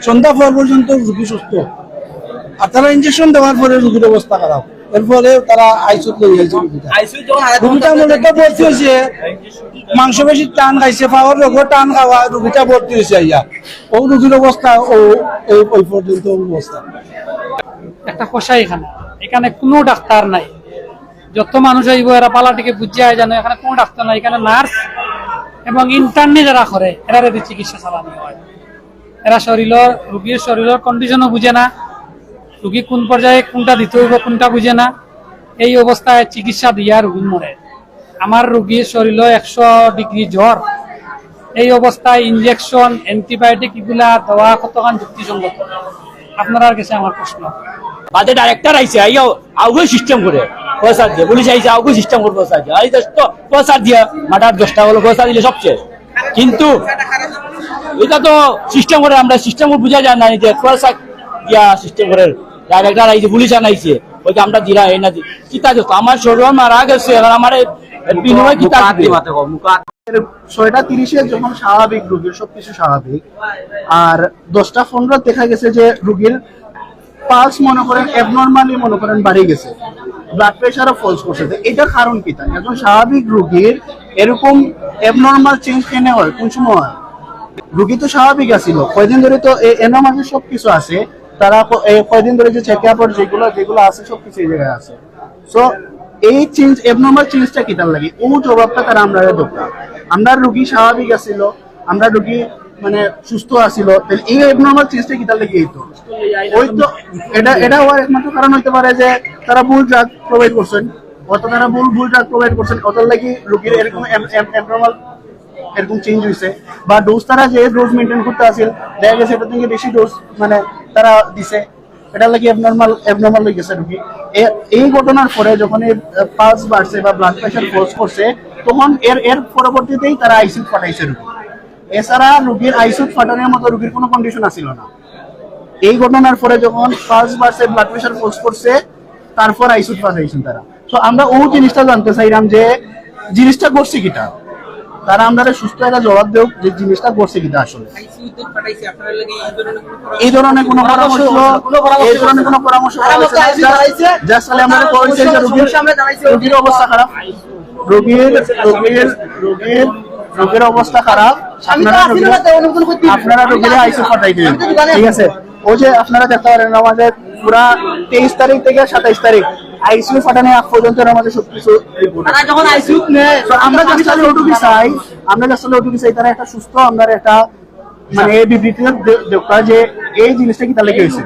সন্ধ্যা পর পর্যন্ত রোগী সুস্থ, আর তারা ইঞ্জেকশন দেওয়ার পরে রোগীর অবস্থা খারাপ, এরপরে তারা আইসিইউ লই যাইছে। রোগীটা মূলত ভর্তি হয়েছে মাংস বেশি টান খাইছে, পাওয়ার রোগও টান খাওয়া, রোগীটা ভর্তি হয়েছে আইয়া। ও রোগীর অবস্থা ওই পর্যন্ত অবস্থা। একটা কষাইখানা, এখানে কোনো ডাক্তার নাই। যত মানুষ আইব এরা পালাটিকে বুঝিয়ে জানে এখানে কোনো ডাক্তার নাই। এখানে নার্স এবং ইন্টার্নি যারা করে এরা চিকিৎসা চালানো হয়। এরা রোগীর শরীরের কন্ডিশনও বুঝে না, রোগী কোন পর্যায়ে কোনটা দিতে হইব কোনটা বুঝে না। এই অবস্থায় চিকিৎসা দিয়া রোগী মরে। আমার রোগীর শরীরে 100 ডিগ্রি জ্বর, এই অবস্থায় ইনজেকশন অ্যান্টিবায়োটিক এগুলা দেওয়া কতখান যুক্তিসঙ্গত? আপনার কাছে আমার প্রশ্ন। বাদে ডাইরেক্টর আইছে আইও আউগো সিস্টেম করে পয়সা দিয়ে, পুলিশ আইছে আউগো সিস্টেম করে পয়সা দিয়ে, এই তো পয়সা দিয়া মাটার 10টা হলো পয়সা দিলে সবচেয়ে। কিন্তু এটা তো সিস্টেম করে, আমরা সিস্টেম বুঝা যায় না যে পয়সা দিয়া সিস্টেম করে ডাইরেক্টর আইছে, পুলিশ আনাইছে, ওই যে আমরা দিরা এই না কিতা যত আমার শরীর মারা গেছে, আমার বিনিময় কিতা মাতে কম মুকা 6:30 যখন স্বাভাবিক রোগীর সবকিছু স্বাভাবিক, আর 10:15 দেখা গেছে যে রোগীর পালস মনে করেন অ্যাবনরমালি মনে করেন বাড়ি গেছে, ব্লাড প্রেশারও ফলস করছে। এটার কারণ কি? তা একজন স্বাভাবিক রোগীর এরকম অ্যাবনরমাল চেঞ্জ কেন হয়? কোন সময় হয়? রোগী তো স্বাভাবিক আছিল, কয়দিন ধরে তো এনমাসের সবকিছু আছে, তারা কয়দিন ধরে যে চেক আপের যেগুলো আছে সবকিছু এই জায়গায় আছে। সো এই চেঞ্জ অ্যাবনরমাল চেঞ্জটা কি তার লাগে? ও জবাবটা তারা আমরা দরকার। আমরা রোগী স্বাভাবিক আছিল, আমরা রোগী মানে সুস্থ আছিল, তাহলে এই অ্যাবনরমাল চেঞ্জটা কি তার লাগে? এই তো ওই তো এটা হওয়ার একমাত্র কারণ হইতে পারে যে তারা ভুল ড্রাগ প্রোভাইড করছেন, অত তারা ভুল ড্রাগ প্রোভাইড করছেন, ওটার লাগি রোগীর এরকম অ্যাবনরমাল এরকম চেঞ্জ হয়েছে। বা ডোজ তারা যে ডোজ মেনটেন করতে আসেন, দেখা গেছে এটা থেকে বেশি ডোজ মানে তারা দিছে, এটা লাগে অ্যাবনরমাল হয়ে গেছে রোগী। এই ঘটনার পরে যখন পালস বাড়ছে বা ব্লাড প্রেশার ফোর্স করছে, তখন এর পরবর্তীতেই তারা আইসিইউ পাঠাইছে রোগী। এছাড়া রোগীর আইসিইউ পাঠানোর মতো রোগীর কোনো কন্ডিশন আসিল না। এই ঘটনার পরে যখন পালস বাড়ছে, ব্লাড প্রেশার ফোর্স করছে, তারপর আইসিইউ পাঠাইছেন তারা। তো আমরা ওই জিনিসটা জানতে চাইলাম যে জিনিসটা করছে কিটা, তারা আমরা সুস্থ একটা জবাব দেব যে জিনিসটা করছে কিনা। আসলে এই ধরনের কোনো পরামর্শ রোগীর অবস্থা খারাপ, রোগীর অবস্থা খারাপ, আপনারা রোগীরা আইসিইউ পাঠাই দিবেন, ঠিক আছে? ও যে আপনারা দেখতে পারেন আমাদের পুরা 23 তারিখ থেকে 27 তারিখ আইসিইউ ফাটানো আগ পর্যন্ত আমাদের সবকিছু রিপোর্ট। আমরা আসলে ওটুকু চাই তারা একটা সুস্থ, আমরা একটা মানে এই বিবৃতি দেখা যে এই জিনিসটা কি তাহলে কি হয়েছে।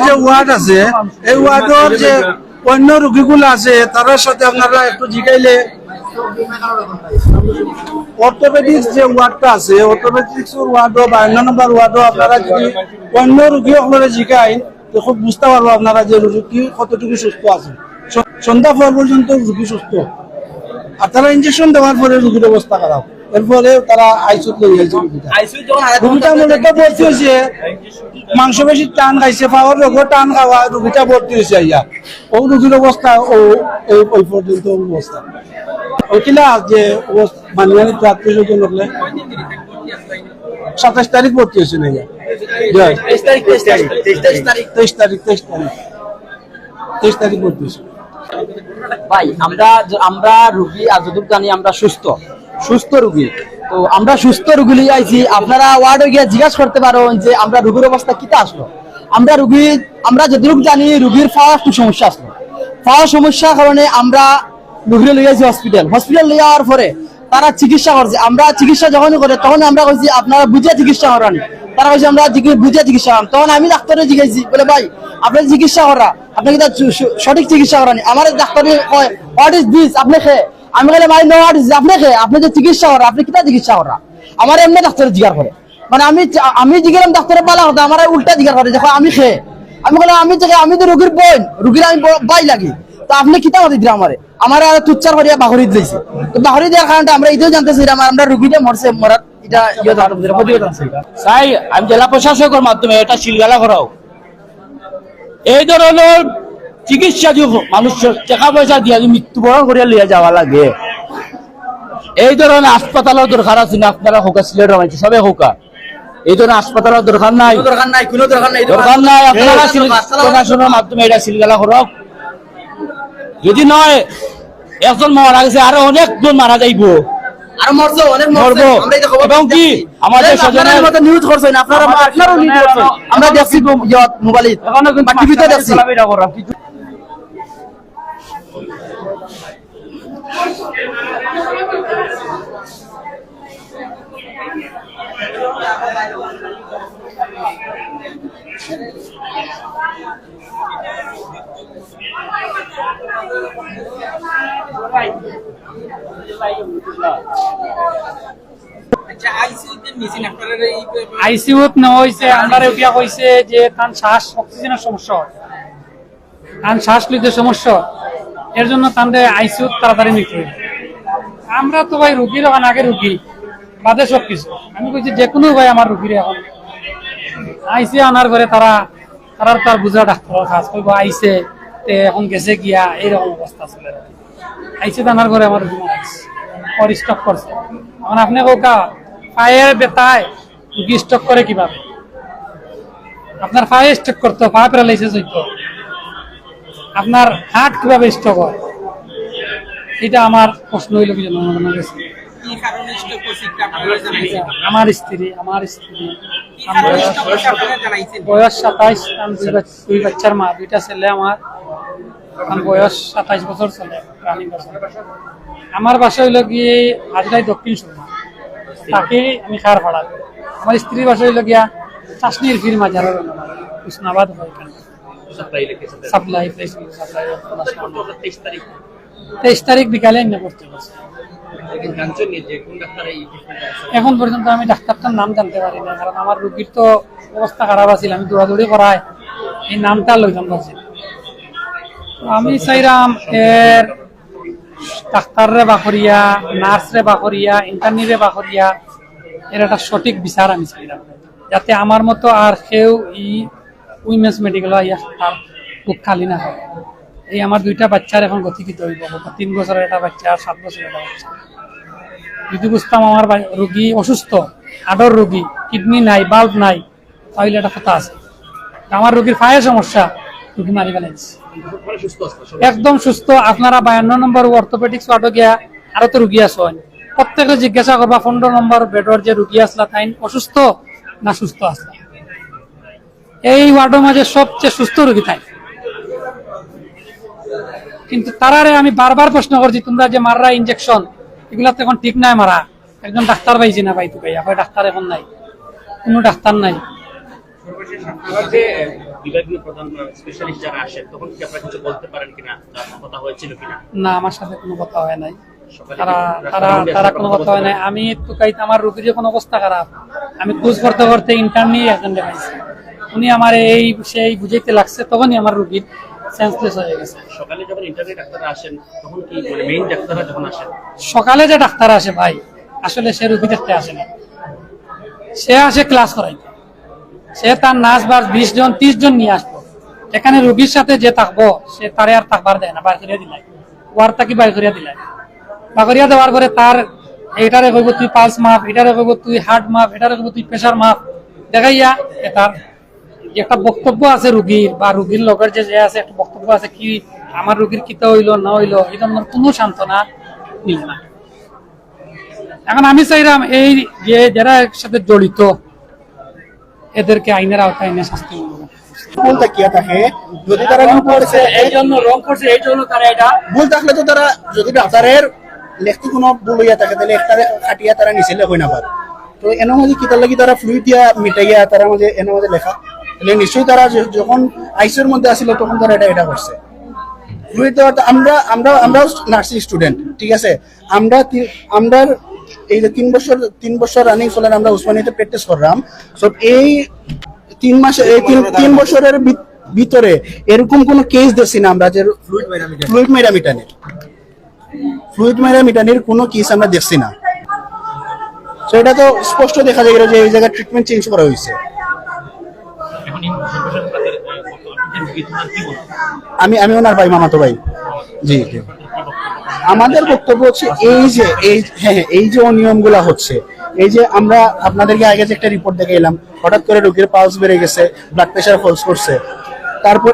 যে ওয়ার্ড আছে, এই ওয়ার্ডের যে অন্য রোগীগুলো আছে তাদের সাথে আপনারা একটু জিগাইলে, অর্থোপেডিক্স যে ওয়ার্ডটা আছে, অর্থোপেডিক্স ওয়ার্ডও বা 9 নম্বর ওয়ার্ডও আপনারা যদি অন্য রোগী আপনারা জিগাই তো খুব বুঝতে পারবো আপনারা যে রোগী কতটুকু সুস্থ আছে। সন্ধ্যা পর পর্যন্ত রোগী সুস্থ, আর তারা ইঞ্জেকশন দেওয়ার পরে রোগীর অবস্থা খারাপ, এরপরে তারা আইসিইউ লই যাইছে। রোগীটা মূলত ভর্তি হয়েছে মাংস বেশি টান খাইছে, পাওয়ার রোগও টান খাওয়া, রোগীটা ভর্তি হয়েছে আইয়া। ও রোগীর অবস্থা ওই পর্যন্ত অবস্থা ওইকিলা যে মানিয়ানি আত্মীয় স্বজন হলে 27 তারিখ ভর্তি হয়েছে না, 23 তারিখ ভর্তি হয়েছে। ভাই আমরা রোগী আর যতটুকু জানি আমরা সুস্থ রোগী, তো আমরা সুস্থ রোগী লিয়ে আইছি। আপনারা ওয়ার্ডে গিয়ে জিজ্ঞাসা করতে পারো যে আমরা রোগীর অবস্থা কিতা আসলো। আমরা যতটুকু জানি রোগীর পাওয়ার একটু সমস্যা আসলো, পাওয়ার সমস্যার কারণে আমরা রোগীরে লিয়ে আইছি হসপিটাল লিয়ে যাওয়ার পরে তারা চিকিৎসা করছে। আমরা চিকিৎসা যখন করে তখন আমরা কইছি আপনারা বুঝে চিকিৎসা করানি, তারা কইছে আমরা বুঝে চিকিৎসা করান। তখন আমি ডাক্তারে জিজ্ঞাসি, বলে ভাই আপনি চিকিৎসা করা, আপনি কি সঠিক চিকিৎসা করানি? আমার ডাক্তারে কয় হোয়াট ইজ দিস, আপনি খেয়ে। আমি বলে ভাই নো হোয়াট ইজ, আপনি খেয়ে, আপনি যে চিকিৎসা করা, আপনি কিতা চিকিৎসা করা? আমার এমনি ডাক্তারে জিজ্ঞাসা করে, মানে আমি জিজ্ঞাসা ডাক্তারে পালা হতো, আমার উল্টা জিজ্ঞাসা করে দেখো আমি খেয়ে। আমি বললাম আমি তো রোগীর বোন, রোগীর আমি বাই লাগি, তো আপনি কিতা মাতি দিলেন আমার আর তুচ্ছার করিয়া বাহরি দিয়েছে। তো বাহরি দেওয়ার কারণটা আমরা এটাও জানতে চাইলাম আমরা রোগীটা মরছে, মরার এটা প্রতিবেদন আছে এটা। চাই আমি জেলা প্রশাসকের মাধ্যমে এটা সিলগালা করাও। এই ধরনের চিকিৎসা যে মানুষ টাকা পয়সা দিয়ে মৃত্যুবরণ করিয়া লিয়ে যাওয়া লাগে, এই ধরনের হাসপাতালের দরকার আছে না? আপনারা হোকা সিলেট রমাইছে সবে হোকা, এই ধরনের হাসপাতালের দরকার নাই, দরকার নাই, কোনো দরকার নাই, দরকার নাই। আপনারা প্রশাসনের মাধ্যমে এটা সিলগালা করো। যদি নয় একজন মারা গেছে, আরো অনেকজন মারা যাইবো, আর মরছো, অনেক মরছে। মরবো। আমরা এটা খবর এবং কি আমাদের স্বজনের মতো নিউজ করছেন আপনারা, আপনারাও নিউজ করছেন, আমরা দেখছি মোবাইলে বা টিভিতে দেখছি। আইসিইউত নেওয়া হয়েছে, আমরা উঠিয়া কইছে যে তার শ্বাস অক্সিজেনের সমস্যা হয়, তার শ্বাস লইতে সমস্যা, এর জন্য তাদের আইসিইউত তাড়াতাড়ি নিতে হবে। আমরা তো ভাই রুগীর ওখানে আগে রুগী বাদে সব কিছু, আমি কইছি যে কোনো ভাই আমার রুগীর এখন আইসে আনার ঘরে তারা তার বুঝা ডাক্তার কাজ করবো, আইসে তে এখন গেছে গিয়া এইরকম অবস্থা চলে। আইসে আনার ঘরে আমার রুগী মারা গেছে, ওর স্টক করছে। এখন আপনি কোকা পায়ের বেতায় রুগী স্টক করে কিভাবে? আপনার পায়ে স্টক করতো, পা প্যারালাইসিস হইতো, আপনার হার্ট কিভাবে স্টক হয়? এটা আমার প্রশ্ন হইল কি জনগণের কাছে। আমার স্ত্রী বয়স 27, দুই বাচ্চার মা, দুইটা ছেলে আমার, বয়স 27 বছর চলে, রানিং বছর। আমার বাসা হইল গিয়ে হাজরাই দক্ষিণ সুরমা, তাকে আমি খার ভাড়া। আমার স্ত্রীর বাসা হইল গিয়া চাষনির ফির মাজারের উসনাবাদ হয়, সাপ্লাই 23 তারিখ বিকালে এনে পড়তে পারছে। এখন পর্যন্ত আমি ডাক্তারটার নাম জানতে পারি না, কারণ আমার রোগীর তো অবস্থা খারাপ আছিল, আমি দৌড়াদৌড়ি করাই এই নামটা লইতাম পারছি। আমি চাইরাম এর ডাক্তাররে বাকরিয়া, নার্সরে বাকরিয়া, ইন্টার্নিরে বাকরিয়া, এর একটা সঠিক বিচার আমি চাইলাম, যাতে আমার মতো আর কেউ উইমেন্স মেডিকেল তার বুক খালি না হয়। এই আমার দুইটা বাচ্চার এখন গতিকিত হইব, 3 বছরের একটা বাচ্চা আর 7 বছরের একটা বাচ্চা। যদি বুঝতাম আমার রোগী অসুস্থ, আডর রোগী, কিডনি নাই, বাল্ব নাই, তাহলে একটা কথা আছে। আমার রোগীর পায়ের সমস্যা, রোগী মারি ফেলাইছে, একদম সুস্থ। আপনারা 52 নম্বর অর্থোপেডিক্স ওয়ার্ডে গিয়া আরো তো রোগী আছেন, প্রত্যেকে জিজ্ঞাসা করবা 15 নম্বর বেডর যে রোগী আসলা তাই অসুস্থ না সুস্থ আসলা। এই ওয়ার্ডের মাঝে সবচেয়ে সুস্থ রোগী তাই। কিন্তু তারারে আমি বারবার প্রশ্ন করছি, তোমরা যে মাররা ইনজেকশন, এগুলা তো এখন ঠিক নাই মারা। একজন ডাক্তার পাইছি না পাইতো ভাইয়া, ডাক্তার এখন নাই, কোনো ডাক্তার নাই। না, আমার সাথে কোনো কথা হয় নাই, তারা কোনো কথা হয় নাই। আমি তো কাইতে আমার রোগীর যখন অবস্থা খারাপ, আমি খোঁজ করতে করতে ইন্টার্নি একজন পাইছি, উনি আমার এই সেই বুঝাইতে লাগছে, তখনই আমার রোগীর সেন্সলেস হয়ে গেছে। সকালে যখন ইন্টারনেট ডাক্তাররা আসেন তখন কি মানে মেইন ডাক্তাররা যখন আসেন, সকালে যে ডাক্তার আসে ভাই, আসলে সে রোগী দেখতে আসে না, সে আসে ক্লাস করাইতে। সে তার নার্স বা 20 জন 30 জন নিয়ে আসবো, এখানে রোগীর সাথে যে থাকবো সে তারে আর থাকবার দেয় না, বাইর করিয়া দিলাই, ওয়ার তাকে বাইর করিয়া দিলাই। বাইর করিয়া দেওয়ার পরে তার এটারে কইব তুই পালস মাপ, এটারে কইব তুই হার্ট মাপ, এটারে কইব তুই প্রেসার মাপ দেখাইয়া তার একটা বক্তব্য আছে রোগীর বা রোগীর লগের যে আছে একটা বক্তব্য আছে, কি আমার রোগীর কিতা হইলো না হইলো, এই ধরনের কোনো সান্ত্বনা নিল না। এখন আমি চাইলাম এই যে যারা এর সাথে জড়িত এদেরকে আইনের আওতায় এনে শাস্তি ভুল তাকিয়া থাকে, যদি তারা ভুল করছে এই জন্য রং করছে, এই জন্য তারা এটা ভুল থাকলে তো তারা যদি ডাক্তারের লেখতে কোনো ভুল হইয়া থাকে তাহলে একটা খাটিয়া তারা নিচে লেখই না পারে। তো এর মধ্যে কিতার লাগি তারা ফ্লুইড দিয়া মিটাইয়া তারা মধ্যে এর মধ্যে লেখা, তাহলে নিশ্চয়ই তারা যখন আইসিইউর মধ্যে আসিল তখন তারা এটা করছে। ফ্লুইড দেওয়া আমরাও নার্সিং স্টুডেন্ট, ঠিক আছে, আমরা এই যে 3 বছর রানিং চলেন আমরা উসমানিতে প্র্যাকটিস করলাম। সব এই 3 মাসে এই 3 বছরের ভিতরে এরকম কোনো কেস দেখছি না আমরা যে ফ্লুইড মেরামিটানির কোনো কেস আমরা দেখছি না। তো এটা তো স্পষ্ট দেখা যায় যে এই জায়গায় ট্রিটমেন্ট চেঞ্জ করা হয়েছে। এখন এই সর্বশেষ তাদের যে রোগী তোমার কি বলতো? আমি ওনার ভাই, মামাতো ভাই। জি জি। আমাদের বক্তব্য হচ্ছে এই যে অনিয়মগুলা হচ্ছে, এই যে আমরা আপনাদেরকে আগে যে একটা রিপোর্ট দেখে এলাম, হঠাৎ করে রোগীর পালস বেড়ে গেছে, ব্লাড প্রেশার ফলস করছে, তারপর